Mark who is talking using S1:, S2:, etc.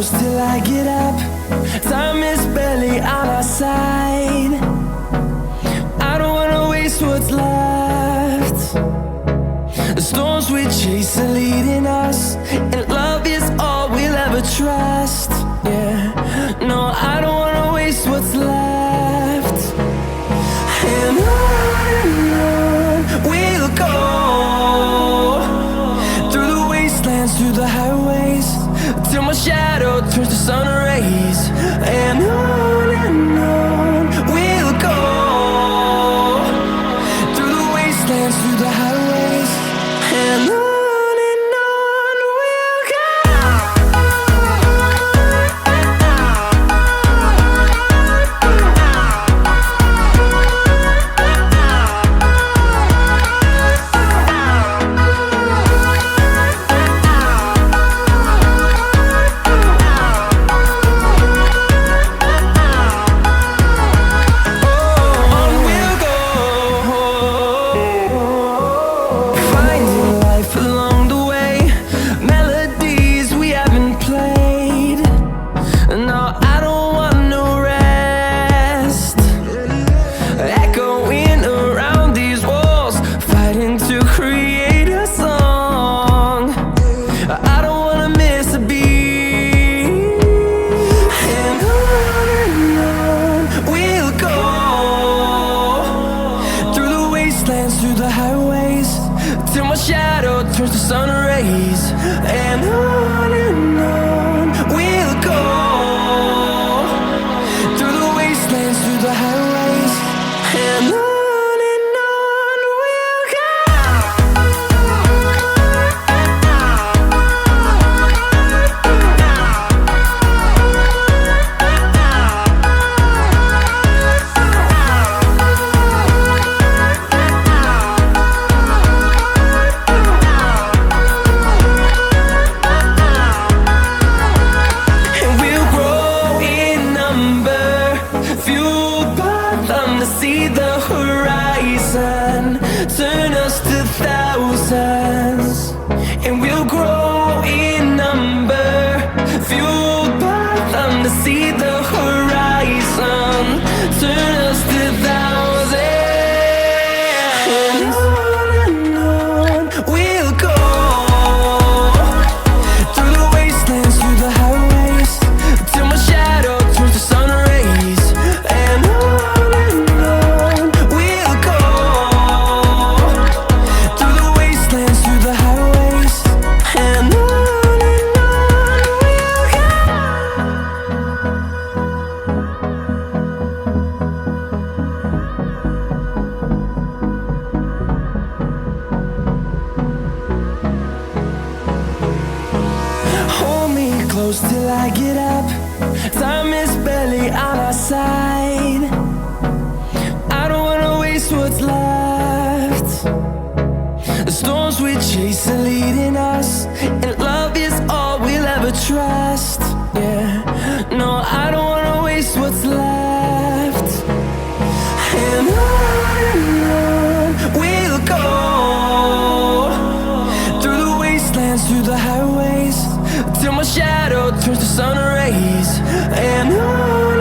S1: close till I get up. Time is barely on our side. I don't wanna waste what's left. The storms we chase are leading us, and love is all we'll ever trust. Yeah, no, I don't wanna waste what's left. And on we'll go, through the wastelands, through the highways, till my shadow turns to sun rays. And on we'll go, through the wastelands, through the highways, and on we'll go. Through the highways, till my shadow turns to sun rays. And on we'll go, through the wastelands, through the highways, and on. See the horizon, turn us to thousands, and we'll grow in number, fueled by them. To see the horizon, turn us to thousands, and on we'll go, through the wastelands, through the highways, till my shadow turns to sun rays. And close till I get up. Time is barely on our side. I don't wanna waste what's left. The storms we chase are leading us, and love is all we'll ever trust. Yeah, no, I don't wanna waste what's left. And on we'll go, through the wastelands, through the highways, till my shadow turns to sun rays. And on